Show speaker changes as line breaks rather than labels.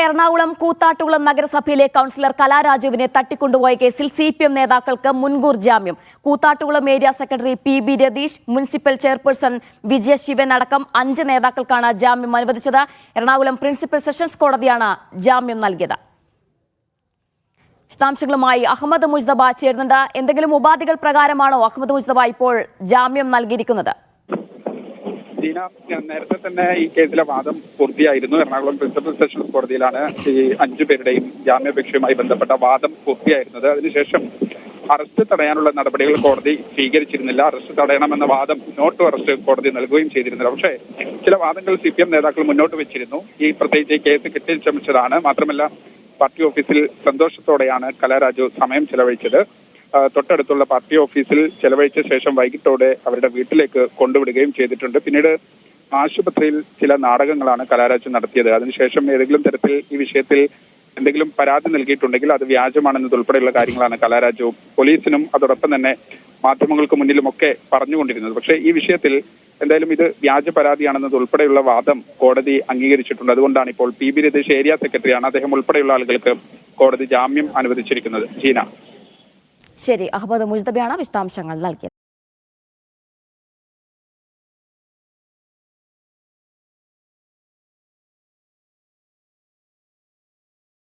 എറണാകുളം കൂത്താട്ടുകുളം നഗരസഭയിലെ കൌൺസിലർ കലാരാജുവിനെ തട്ടിക്കൊണ്ടുപോയ കേസിൽ CPM നേതാക്കൾക്ക് മുൻകൂർ ജാമ്യം. Koothattukulam area secretary PB Ratheesh, municipal chairperson Vijaya Shivan അടക്കം 5 നേതാക്കൾക്കാണ് ജാമ്യം അനുവദിച്ചത്. എറണാകുളം പ്രിൻസിപ്പൽ സെഷൻസ് കോടതിയാണ് ജാമ്യം നൽകിയത്. വിശദാംശങ്ങളുമായി അഹമ്മദ് മുജ്തബ ചേരുന്നുണ്ട്. എന്തെങ്കിലും ഉപാധികൾ പ്രകാരമാണോ അഹമ്മദ് മുജ്തബ ഇപ്പോൾ ജാമ്യം നൽകിയിരിക്കുന്നത്?
നേരത്തെ തന്നെ ഈ കേസിലെ വാദം പൂർത്തിയായിരുന്നു. എറണാകുളം പ്രിൻസിപ്പൽ സെഷൻസ് കോടതിയിലാണ് ഈ 5 പേരുടെയും ജാമ്യാപേക്ഷയുമായി ബന്ധപ്പെട്ട വാദം പൂർത്തിയായിരുന്നത്. അതിനുശേഷം അറസ്റ്റ് തടയാനുള്ള നടപടികൾ കോടതി സ്വീകരിച്ചിരുന്നില്ല. അറസ്റ്റ് തടയണമെന്ന വാദം നോട്ട് അറസ്റ്റ് കോടതി നൽകുകയും ചെയ്തിരുന്നില്ല. പക്ഷേ ചില വാദങ്ങൾ CPM നേതാക്കൾ മുന്നോട്ട് വെച്ചിരുന്നു. ഈ പ്രത്യേകിച്ച് കേസ് കെട്ടിച്ചമച്ചതാണ്. മാത്രമല്ല പാർട്ടി ഓഫീസിൽ സന്തോഷത്തോടെയാണ് കലാരാജു സമയം ചെലവഴിച്ചത്. തൊട്ടടുത്തുള്ള പാർട്ടി ഓഫീസിൽ ചെലവഴിച്ച ശേഷം വൈകിട്ടോടെ അവരുടെ വീട്ടിലേക്ക് കൊണ്ടുവിടുകയും ചെയ്തിട്ടുണ്ട്. പിന്നീട് ആശുപത്രിയിൽ ചില നാടകങ്ങളാണ് കലാരാജു നടത്തിയത്. അതിനുശേഷം ഏതെങ്കിലും തരത്തിൽ ഈ വിഷയത്തിൽ എന്തെങ്കിലും പരാതി നൽകിയിട്ടുണ്ടെങ്കിൽ അത് വ്യാജമാണെന്നതുൾപ്പെടെയുള്ള കാര്യങ്ങളാണ് കലാരാജു പോലീസിനും അതോടൊപ്പം തന്നെ മാധ്യമങ്ങൾക്ക് മുന്നിലുമൊക്കെ പറഞ്ഞുകൊണ്ടിരുന്നത്. പക്ഷേ ഈ വിഷയത്തിൽ എന്തായാലും ഇത് വ്യാജ പരാതിയാണെന്നത് ഉൾപ്പെടെയുള്ള വാദം കോടതി അംഗീകരിച്ചിട്ടുണ്ട്. അതുകൊണ്ടാണ് ഇപ്പോൾ PB രതീഷ് ഏരിയ സെക്രട്ടറിയാണ്. അദ്ദേഹം ഉൾപ്പെടെയുള്ള ആളുകൾക്ക് കോടതി ജാമ്യം അനുവദിച്ചിരിക്കുന്നത്. ജീന.
ശരി, അഹമ്മദ് മുജ്തബയാണ് വിശദാംശങ്ങൾ നൽകിയത്.